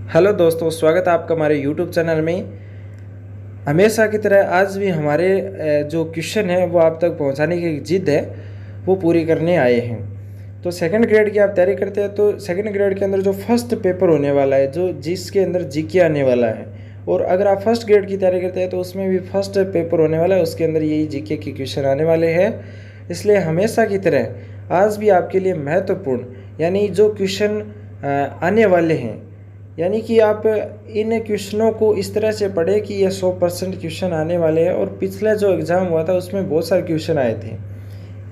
Hello दोस्तों, स्वागत है आपका हमारे यूट्यूब चैनल में। हमेशा की तरह आज भी हमारे जो क्वेश्चन है वो आप तक पहुंचाने की जिद है वो पूरी करने आए हैं। तो सेकंड ग्रेड की आप तैयारी करते हैं तो सेकंड ग्रेड के अंदर जो फर्स्ट पेपर होने वाला है, जो जिसके अंदर जीके आने वाला है, और अगर आप फर्स्ट ग्रेड की तैयारी करते हैं तो उसमें भी फर्स्ट पेपर होने वाला है, उसके अंदर यही जीके के क्वेश्चन आने वाले हैं। इसलिए हमेशा की तरह आज भी आपके लिए महत्वपूर्ण यानी जो क्वेश्चन आने वाले हैं, यानी कि आप इन क्वेश्चनों को इस तरह से पढ़ें कि ये 100% क्वेश्चन आने वाले हैं और पिछला जो एग्ज़ाम हुआ था उसमें बहुत सारे क्वेश्चन आए थे।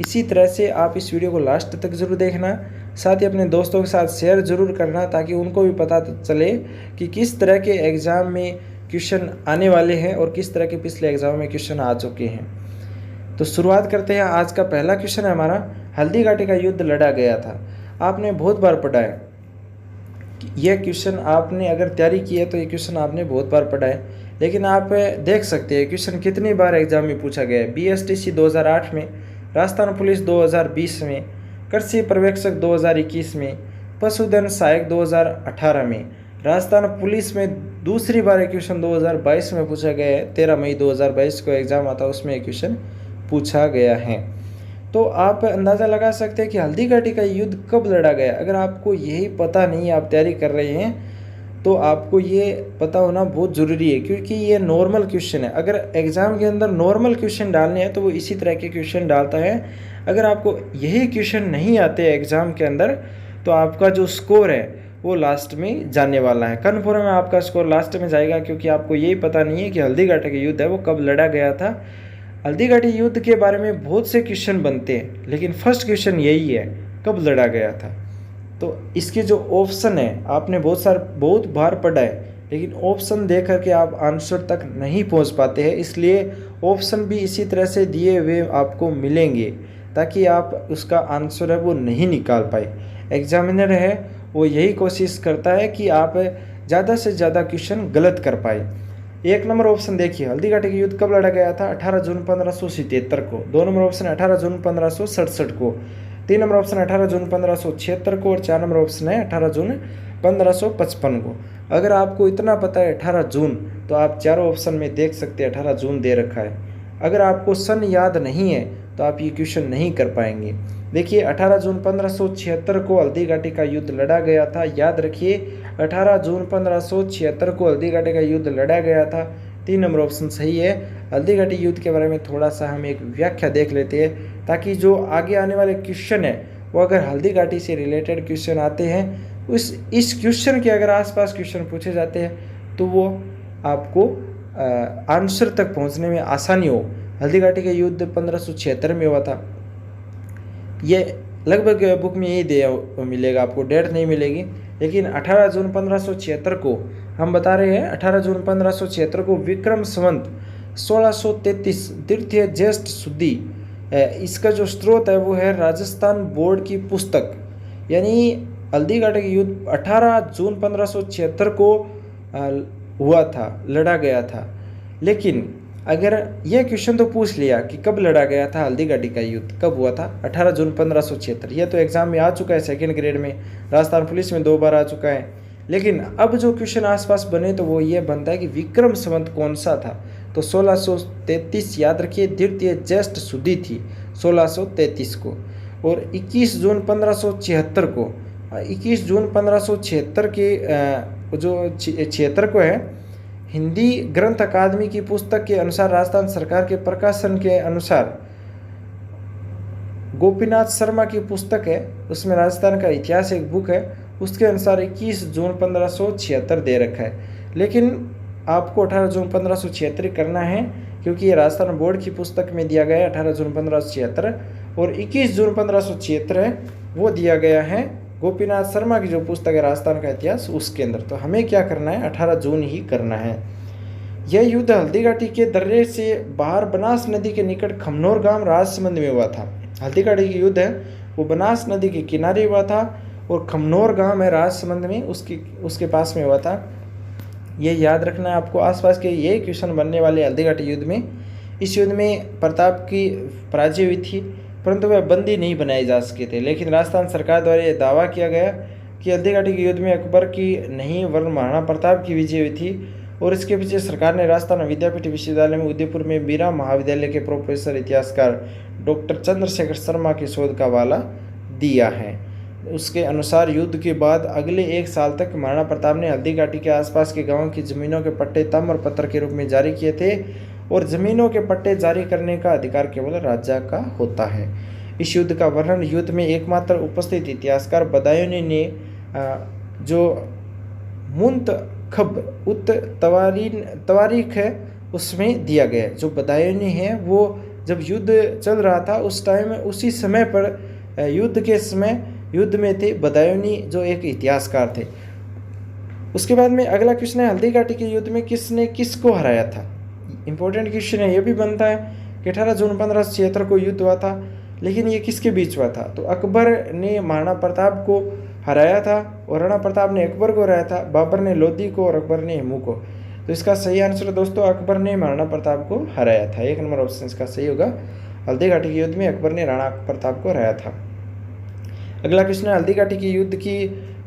इसी तरह से आप इस वीडियो को लास्ट तक ज़रूर देखना, साथ ही अपने दोस्तों के साथ शेयर ज़रूर करना ताकि उनको भी पता चले कि किस तरह के एग्ज़ाम में क्वेश्चन आने वाले हैं और किस तरह के पिछले एग्ज़ाम में क्वेश्चन आ चुके हैं। तो शुरुआत करते हैं। आज का पहला क्वेश्चन है हमारा, हल्दी घाटी का युद्ध लड़ा गया था। आपने बहुत बार पढ़ा है यह क्वेश्चन, आपने अगर तैयारी की है तो ये क्वेश्चन आपने बहुत बार पढ़ा है, लेकिन आप देख सकते हैं क्वेश्चन कितनी बार एग्जाम में पूछा गया है। बीएसटीसी 2008 में, राजस्थान पुलिस 2020 में, कृषि पर्यवेक्षक 2021 में, पशुधन सहायक 2018 में, राजस्थान पुलिस में दूसरी बार ये क्वेश्चन 2022 में पूछा गया है। 13 मई 2022 को एग्ज़ाम आता है, उसमें ये क्वेश्चन पूछा गया है। तो आप अंदाज़ा लगा सकते हैं कि हल्दी घाटी का युद्ध कब लड़ा गया। अगर आपको यही पता नहीं, आप तैयारी कर रहे हैं, तो आपको ये पता होना बहुत ज़रूरी है, क्योंकि ये नॉर्मल क्वेश्चन है। अगर एग्ज़ाम के अंदर नॉर्मल क्वेश्चन डालने हैं तो वो इसी तरह के क्वेश्चन डालता है। अगर आपको यही क्वेश्चन नहीं आते एग्ज़ाम के अंदर तो आपका जो स्कोर है वो लास्ट में जाने वाला है। कन्फर्म है आपका स्कोर लास्ट में जाएगा, क्योंकि आपको यही पता नहीं है कि हल्दी घाटी का युद्ध है वो कब लड़ा गया था। हल्दी घाटी युद्ध के बारे में बहुत से क्वेश्चन बनते हैं, लेकिन फर्स्ट क्वेश्चन यही है, कब लड़ा गया था। तो इसके जो ऑप्शन है, आपने बहुत बार पढ़ा है, लेकिन ऑप्शन देख करके आप आंसर तक नहीं पहुंच पाते हैं। इसलिए ऑप्शन भी इसी तरह से दिए हुए आपको मिलेंगे ताकि आप उसका आंसर है वो नहीं निकाल पाए। एग्जामिनर है वो यही कोशिश करता है कि आप ज़्यादा से ज़्यादा क्वेश्चन गलत कर पाए। एक नंबर ऑप्शन देखिए, हल्दी घाटी का युद्ध कब लड़ा गया था? 18 जून 1577 को। 2 नंबर ऑप्शन 18 जून 1567 को। 3 नंबर ऑप्शन 18 जून 1576 को। और 4 नंबर ऑप्शन है 18 जून 1555 को। अगर आपको इतना पता है 18 जून, तो आप चारों ऑप्शन में देख सकते हैं 18 जून दे रखा है। अगर आपको सन याद नहीं है तो आप ये क्वेश्चन नहीं कर पाएंगे। देखिए 18 जून 1576 को हल्दी घाटी का युद्ध लड़ा गया था। याद रखिए 18 जून 1576 को हल्दी घाटी का युद्ध लड़ा गया था। 3 नंबर ऑप्शन सही है। हल्दी घाटी युद्ध के बारे में थोड़ा सा हम एक व्याख्या देख लेते हैं, ताकि जो आगे आने वाले क्वेश्चन है वो अगर हल्दी घाटी से रिलेटेड क्वेश्चन आते हैं, इस क्वेश्चन के अगर आसपास क्वेश्चन पूछे जाते हैं तो वो आपको आंसर तक पहुंचने में आसानी हो। हल्दी घाटी का युद्ध 1576 में हुआ था। ये लगभग बुक में यही दिया मिलेगा, आपको डेट नहीं मिलेगी, लेकिन 18 जून 1576 को हम बता रहे हैं। 18 जून 1576 को विक्रम संवत 1633 तृतीय ज्येष्ठ शुद्धि, इसका जो स्रोत है वो है राजस्थान बोर्ड की पुस्तक। यानी हल्दी घाटी का युद्ध 18 जून 1576 को हुआ था, लड़ा गया था। लेकिन अगर यह क्वेश्चन तो पूछ लिया कि कब लड़ा गया था हल्दी घाटी का युद्ध, कब हुआ था? 18 जून 1576। यह तो एग्जाम में आ चुका है, सेकंड ग्रेड में, राजस्थान पुलिस में 2 बार आ चुका है। लेकिन अब जो क्वेश्चन आसपास बने तो वो ये बनता है कि विक्रम संवत कौन सा था? तो 1633 याद रखिए, द्वितीय ज्येष्ठ शुद्धि थी 1633 को। और 21 जून 1576 को, 21 जून 1576 के जो 76 को है, हिंदी ग्रंथ अकादमी की पुस्तक के अनुसार, राजस्थान सरकार के प्रकाशन के अनुसार, गोपीनाथ शर्मा की पुस्तक है, उसमें राजस्थान का इतिहास एक बुक है, उसके अनुसार 21 जून 1576 दे रखा है। लेकिन आपको 18 जून 1576 करना है, क्योंकि ये राजस्थान बोर्ड की पुस्तक में दिया गया है 18 जून 1576, और 21 जून 1576 है वो दिया गया है गोपीनाथ शर्मा की जो पुस्तक है राजस्थान का इतिहास, उसके अंदर। तो हमें क्या करना है? 18 जून ही करना है। यह युद्ध हल्दी घाटी के दर्रे से बाहर बनास नदी के निकट खमनोर गांव राजसमंद में हुआ था। हल्दी घाटी की युद्ध है वो बनास नदी के किनारे हुआ था, और खमनोर गांव है राजसमंद में, उसके पास में हुआ था। ये याद रखना है आपको। आसपास के यही क्वेश्चन बनने वाले हल्दी घाटी युद्ध में। इस युद्ध में प्रताप की पराजय हुई थी, परंतु वह बंदी नहीं बनाए जा सके थे। लेकिन राजस्थान सरकार द्वारा यह दावा किया गया कि हल्दी घाटी के युद्ध में अकबर की नहीं वरन महाराणा प्रताप की विजय हुई थी और इसके पीछे सरकार ने राजस्थान विद्यापीठ विश्वविद्यालय में उदयपुर में मीरा महाविद्यालय के प्रोफेसर इतिहासकार डॉक्टर चंद्रशेखर शर्मा के शोध का हवाला दिया है। उसके अनुसार युद्ध के बाद अगले 1 साल तक महाराणा प्रताप ने हल्दी घाटी के आसपास के गांवों की जमीनों के पट्टे ताम्र और पत्र के रूप में जारी किए थे और जमीनों के पट्टे जारी करने का अधिकार केवल राजा का होता है। इस युद्ध का वर्णन युद्ध में एकमात्र उपस्थित इतिहासकार बदायूनी ने जो मुंतखब उत तवारीख है उसमें दिया गया है। जो बदायूनी है वो जब युद्ध चल रहा था उस टाइम उसी समय पर युद्ध के समय युद्ध में थे बदायूनी जो एक इतिहासकार थे। उसके बाद में अगला क्वेश्चन है हल्दी घाटी के युद्ध में किसने किसको हराया था। इंपॉर्टेंट क्वेश्चन है, ये भी बनता है कि 18 जून 1576 को युद्ध हुआ था, लेकिन ये किसके बीच हुआ था। तो अकबर ने महाराणा प्रताप को हराया था और राणा प्रताप ने अकबर को हराया था, बाबर ने लोधी को और अकबर ने हेमू को। तो इसका सही आंसर दोस्तों अकबर ने महाराणा प्रताप को हराया था। 1 नंबर ऑप्शन इसका सही होगा। हल्दी घाटी के युद्ध में अकबर ने राणा प्रताप को हराया था। अगला क्वेश्चन है हल्दी घाटी के युद्ध की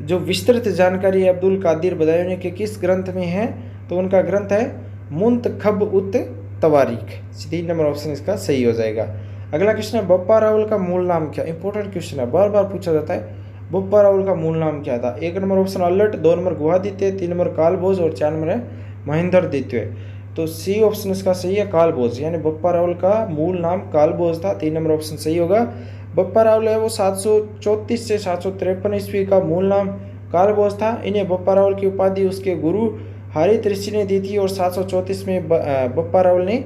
जो विस्तृत जानकारी अब्दुल कादिर बदायूनी के किस ग्रंथ में है। तो उनका ग्रंथ है मुंतखब उत तवारीख। 3 नंबर ऑप्शन इसका सही हो जाएगा। अगला क्वेश्चन है बप्पा रावल का मूल नाम क्या। इंपॉर्टेंट क्वेश्चन है, बार बार पूछा जाता है बप्पा रावल का मूल नाम क्या था। 1 number option Allat, 2 number Guhaditya, 3 number Kalbhoj और 4 नंबर है महेंद्र द्वितीय। तो सी ऑप्शन इसका सही है कालभोज, यानी बप्पा रावल का मूल नाम कालभोज था। 3 नंबर ऑप्शन सही होगा। बप्पा रावल है वो 734 से 753 ईस्वी का मूल नाम कालभोज था। इन्हें बप्पा रावल की उपाधि उसके गुरु हरित ऋषि ने दी थी और 734 में बप्पा रावल ने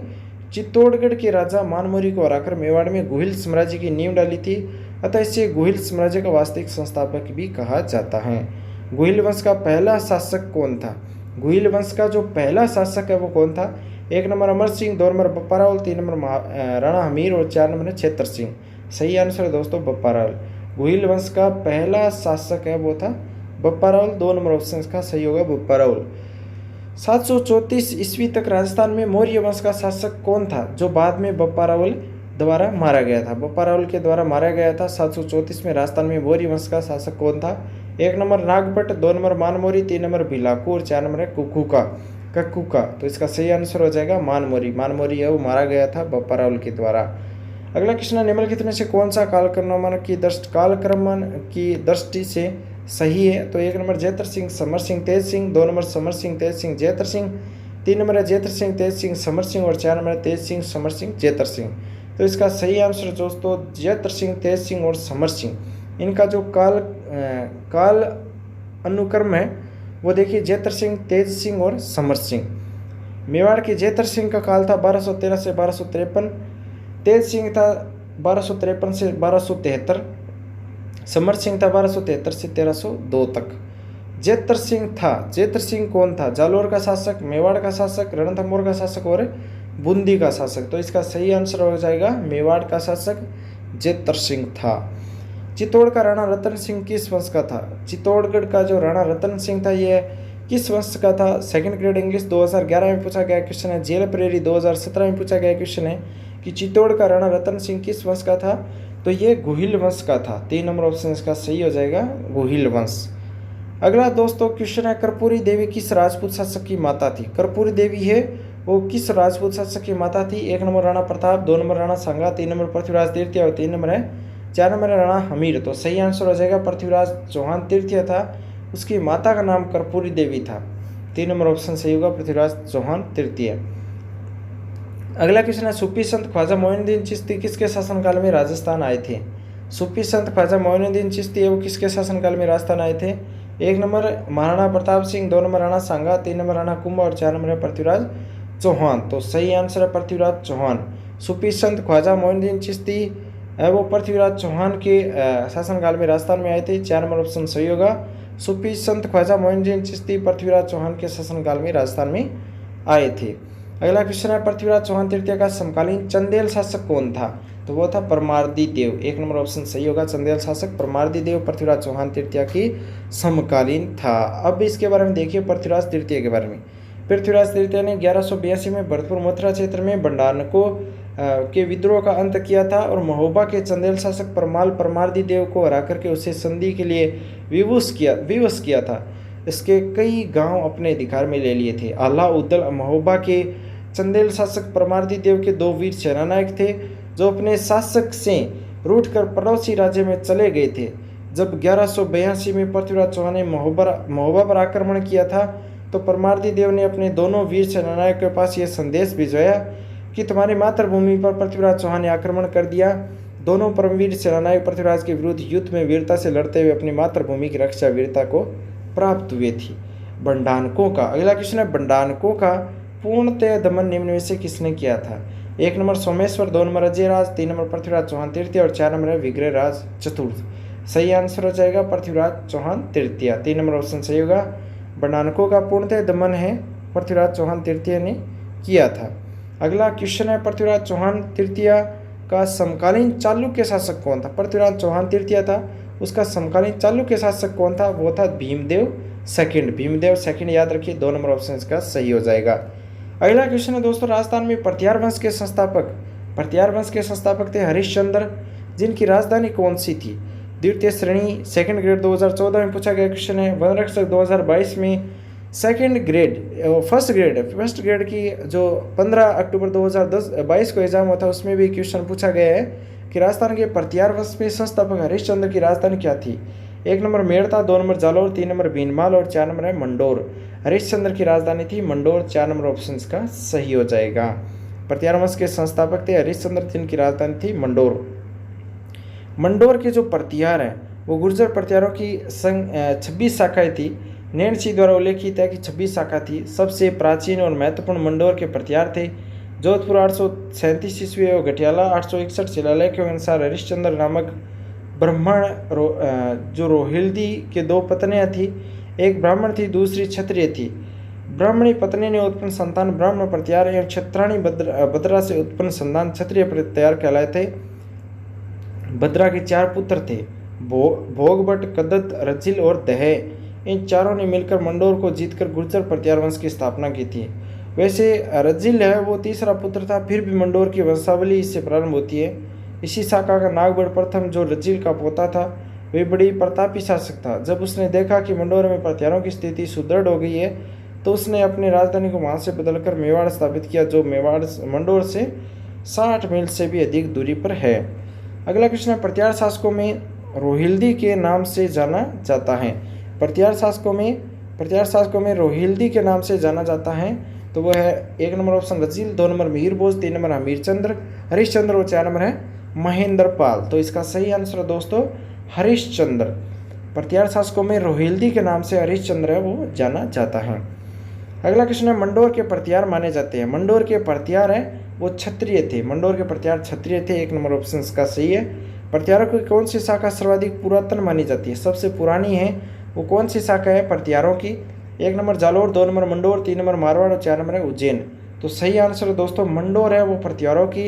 चित्तौड़गढ़ के राजा मानमोरी को हराकर मेवाड़ में गुहिल साम्राज्य की नींव डाली थी। अतः इसे गुहिल साम्राज्य का वास्तविक संस्थापक भी कहा जाता है। गुहिल वंश का पहला शासक कौन था। गुहिल वंश का जो पहला शासक है वो कौन था। 1 number Amar Singh, 2 number Bappa Rawal, 3 number Rana Hamir और 4 नंबर छेतर सिंह। सही आंसर है दोस्तों बप्पा रावल। गुहिल वंश का पहला शासक है वो था बप्पा रावल। 2 नंबर ऑप्शन का सही होगा बप्पा रावल। 734 ईस्वी तक राजस्थान में मौर्य वंश का शासक कौन था जो बाद में बप्पा रावल द्वारा मारा गया था। बप्पा रावल के द्वारा मारा गया था 734 में राजस्थान में मौर्य वंश का शासक कौन था। 1 number Nagabhata, 2 number Manmori, 3 number Bhilaku और 4 नंबर है कक्कूका। तो इसका सही आंसर हो जाएगा मानमोरी। मानमोरी है वो मारा गया था बप्पा रावल के द्वारा। अगला क्वेश्चन है निम्नलिखित में से कौन सा कालक्रम की दृष्टि से सही है। तो 1 नंबर जयतर सिंह समर सिंह तेज सिंह, 2 नंबर समर सिंह तेज सिंह जयतर सिंह, 3 नंबर है जयतर सिंह तेज सिंह समर सिंह और 4 नंबर है तेज सिंह समर सिंह जयतर सिंह। तो इसका सही आंसर दोस्तों जयतर सिंह तेज सिंह और समर सिंह। इनका जो काल अनुक्रम है वो देखिए जयतर सिंह तेज सिंह और समर सिंह। मेवाड़ के जयतर सिंह का काल था 1213 से 1253, तेज सिंह था 1253 से 1273, समर सिंह था 1273 से 1302 तक। जयतर सिंह कौन था। जालोर का शासक, मेवाड़ का शासक, रणथंभौर का शासक और बूंदी का शासक। तो इसका सही आंसर हो जाएगा मेवाड़ का शासक जयतर सिंह था। चित्तौड़ का राणा रतन सिंह किस वंश का था। चित्तौड़गढ़ का जो राणा रतन सिंह था ये किस वंश का था। 2nd ग्रेड इंग्लिश 2011 में पूछा गया क्वेश्चन है। जेल प्रेरी 2017 में पूछा गया क्वेश्चन है कि चित्तौड़ का राणा रतन सिंह किस वंश का था। तो ये गुहिल वंश का था। 3 नंबर ऑप्शन इसका सही हो जाएगा गुहिल वंश। अगला दोस्तों क्वेश्चन है कर्पूरी देवी किस राजपूत शासक की माता थी। कर्पूरी देवी है वो किस राजपूत शासक की माता थी। 1 नंबर राणा प्रताप, 2 नंबर राणा सांगा, 3 नंबर पृथ्वीराज तृतीय और 4 नंबर है राणा हमीर। तो सही आंसर हो जाएगा पृथ्वीराज चौहान तृतीय था, उसकी माता का नाम कर्पूरी देवी था। 3 नंबर ऑप्शन सही होगा पृथ्वीराज चौहान तृतीय। अगला क्वेश्चन है सूफी संत ख्वाजा मोइनुद्दीन चिश्ती किसके शासनकाल में राजस्थान आए थे। सूफी संत ख्वाजा मोइनुद्दीन चिश्ती है वो किसके शासनकाल में राजस्थान आए थे। 1 नंबर महाराणा प्रताप सिंह, 2 नंबर राणा सांगा, 3 नंबर राणा कुंभा और 4 नंबर है पृथ्वीराज चौहान। तो सही आंसर है पृथ्वीराज चौहान। सूफी संत ख्वाजा मोइनुद्दीन चिश्ती है वो पृथ्वीराज चौहान के शासनकाल में राजस्थान में आए थे। 4 नंबर ऑप्शन सही होगा। सूफी संत ख्वाजा मोइनुद्दीन चिश्ती पृथ्वीराज चौहान के शासनकाल में राजस्थान में आए थे। अगला क्वेश्चन है पृथ्वीराज चौहान तृतीय का समकालीन चंदेल शासक कौन था। तो वो था परमार्दी देव। 1 नंबर ऑप्शन सही होगा। चंदेल शासक परमार्दी देव पृथ्वीराज चौहान तृतीय की समकालीन था। अब इसके बारे में देखिए पृथ्वीराज तृतीय के बारे में। पृथ्वीराज तृतीय ने 1182 में भरतपुर मथुरा क्षेत्र में भंडारण को के विद्रोह का अंत किया था और महोबा के चंदेल शासक परमार्दी देव को हरा करके उसे संधि के लिए विवश किया था। इसके कई गांव अपने अधिकार में ले लिए थे। आला उद्दल महोबा के चंदेल शासक परमार्दी देव के 2 वीर सेनानायक थे जो अपने शासक से रूठकर पड़ोसी राज्य में चले गए थे। जब 1182 में पृथ्वीराज चौहान ने महोबा पर आक्रमण किया था तो परमार्दी देव ने अपने दोनों वीर सेनानायक के पास यह संदेश भिजवाया कि तुम्हारी मातृभूमि पर पृथ्वीराज चौहान ने आक्रमण कर दिया। दोनों परमवीर सेनानायक पृथ्वीराज के विरुद्ध युद्ध में वीरता से लड़ते हुए अपनी मातृभूमि की रक्षा वीरता को प्राप्त हुए थी। बंडानकों का अगला क्वेश्चन है, बंडानकों का पूर्णतः दमन निम्न में से किसने किया था? 1 नंबर सोमेश्वर, 2 नंबर अजयराज, 3 नंबर पृथ्वीराज चौहान तृतीय और 4 नंबर है विग्रहराज चतुर्थ। सही आंसर हो जाएगा पृथ्वीराज चौहान तृतीय। 3 नंबर ऑप्शन सही होगा। बंडानकों का पूर्णतः दमन है पृथ्वीराज चौहान तृतीय ने किया था। अगला क्वेश्चन है, पृथ्वीराज चौहान तृतीय का समकालीन चालुक्य शासक कौन था? पृथ्वीराज चौहान तृतीय था, उसका समकालीन चालुक्य शासक कौन था? वो था भीमदेव सेकंड। भीमदेव सेकंड याद रखिए, 2 नंबर ऑप्शन इसका सही हो जाएगा। अगला क्वेश्चन है दोस्तों, राजस्थान में प्रत्यार वंश के संस्थापक थे हरिश्चंद्र, जिनकी राजधानी कौन सी थी? द्वितीय श्रेणी सेकंड ग्रेड 2014 में पूछा गया क्वेश्चन है। वन रक्षक 2022 में फर्स्ट ग्रेड की जो 15 अक्टूबर 2022 को एग्जाम हुआ था उसमें भी क्वेश्चन पूछा गया है कि राजस्थान के प्रत्यार वंश में संस्थापक हरिश्चंद्र की राजधानी क्या थी? 1 number Merta, 2 number Jalore, 3 number Bhinmal और 4 नंबर है मंडोर। हरिश्चंद्र की राजधानी थी मंडोर, 4 नंबर ऑप्शन का सही हो जाएगा। प्रत्यार वंश के संस्थापक थे हरिश्चंद्र, जिनकी राजधानी थी मंडोर। मंडोर के जो प्रत्यार हैं वो गुर्जर प्रत्यारों की 26 शाखाएं थी। नैणसी द्वारा उल्लेखित है कि 26 शाखा थी। सबसे प्राचीन और महत्वपूर्ण मंडोर के प्रत्यार थे जोधपुर 837 ईस्वी और गठियाला 861 शिलालेख के अनुसार हरिश्चंद्र नामक ब्राह्मण जो रोहिल्दी के 2 पत्नियां थी, एक ब्राह्मण थी, दूसरी क्षत्रिय थी। ब्राह्मणी पत्नी ने उत्पन्न संतान ब्राह्मण प्रत्यार एवं क्षत्राणी भद्रा से उत्पन्न संतान क्षत्रिय प्रत्यार कहलाए थे। भद्रा के 4 पुत्र थे, भोगभट, कदत, रजिल और दह। इन चारों ने मिलकर मंडोर को जीतकर गुर्जर प्रत्यार वंश की स्थापना की थी। वैसे रजिल है वो तीसरा पुत्र था, फिर भी मंडोर की वंशावली इससे प्रारंभ होती है। इसी शाखा का नागगढ़ प्रथम जो रजिल का पोता था वे बड़ी प्रतापी शासक था। जब उसने देखा कि मंडोर में प्रत्यारों की स्थिति सुदृढ़ हो गई है तो उसने अपनी राजधानी को वहां से बदलकर मेवाड़ स्थापित किया, जो मेवाड़ मंडोर से 60 मील से भी अधिक दूरी पर है। अगला क्वेश्चन है, प्रत्यार शासकों में रोहिल्दी के नाम से जाना जाता है। प्रत्यार शासकों में रोहिल्दी के नाम से जाना जाता है तो वह है 1 number option Rajil, 2 number Mihirbhoj, 3 number Harishchandra और 4 नंबर है महेंद्रपाल। तो इसका सही आंसर है दोस्तों हरिश्चंद्र। प्रत्यार शासकों में रोहिल्दी के नाम से हरिश्चंद्र है वो जाना जाता है। अगला क्वेश्चन है, मंडोर के प्रत्यार माने जाते हैं। मंडोर के प्रत्यार है वो क्षत्रिय थे। मंडोर के प्रत्यार क्षत्रिय थे, 1 नंबर ऑप्शन का सही है। प्रत्यारों की कौन सी शाखा सर्वाधिक पुरातन मानी जाती है? सबसे पुरानी है वो कौन सी शाखा है प्रत्यारों की? 1 number Jalore, 2 number Mandore, 3 number Marwar और 4 नंबर है उज्जैन। तो सही आंसर है दोस्तों मंडोर है वो प्रत्यारों की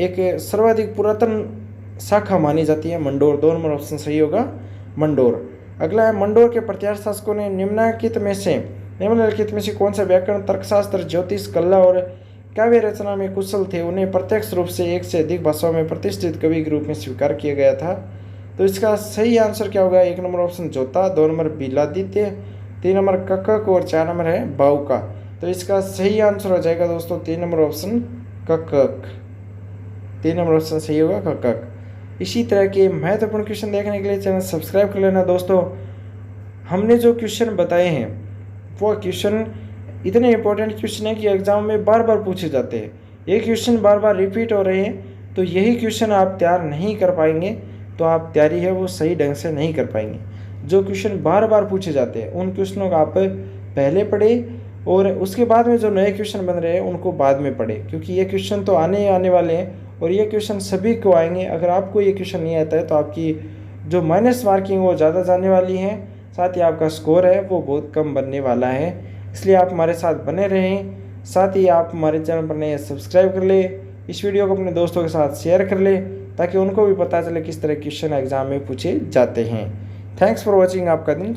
एक सर्वाधिक पुरातन शाखा मानी जाती है मंडोर। 2 नंबर ऑप्शन सही होगा मंडोर। अगला है, मंडोर के प्रत्यार शासकों ने निम्नलिखित में से कौन सा व्याकरण, तर्कशास्त्र, ज्योतिष, कला और काव्य रचना में कुशल थे? उन्हें प्रत्यक्ष रूप से एक से अधिक भाषाओं में प्रतिष्ठित कवि के रूप में स्वीकार किया गया था। तो इसका सही आंसर क्या होगा? 1 नंबर ऑप्शन जोता, 2 नंबर बिलादित्य, 3 नंबर कक्कक और 4 नंबर है बाउका। तो इसका सही आंसर हो जाएगा दोस्तों 3 नंबर ऑप्शन कक्कक। 3 नंबर ऑप्शन सही होगा कक्कक। इसी तरह के महत्वपूर्ण क्वेश्चन देखने के लिए चैनल सब्सक्राइब कर लेना दोस्तों। हमने जो क्वेश्चन बताए हैं वो क्वेश्चन इतने इंपॉर्टेंट क्वेश्चन है कि एग्जाम में बार बार पूछे जाते हैं। ये क्वेश्चन बार बार रिपीट हो रहे हैं तो यही क्वेश्चन आप तैयार नहीं कर पाएंगे तो आप तैयारी है वो सही ढंग से नहीं कर पाएंगे। जो क्वेश्चन बार बार पूछे जाते हैं उन क्वेश्चनों को आप पहले पढ़े और उसके बाद में जो नए क्वेश्चन बन रहे हैं उनको बाद में पढ़े, क्योंकि ये क्वेश्चन तो आने वाले हैं और ये क्वेश्चन सभी को आएंगे। अगर आपको ये क्वेश्चन नहीं आता है तो आपकी जो माइनस मार्किंग वो ज़्यादा जाने वाली है, साथ ही आपका स्कोर है वो बहुत कम बनने वाला है। इसलिए आप हमारे साथ बने रहें, साथ ही आप हमारे चैनल पर नए सब्सक्राइब कर ले, इस वीडियो को अपने दोस्तों के साथ शेयर कर ले ताकि उनको भी पता चले किस तरह क्वेश्चन एग्जाम में पूछे जाते हैं। Thanks for watching. आपका दिन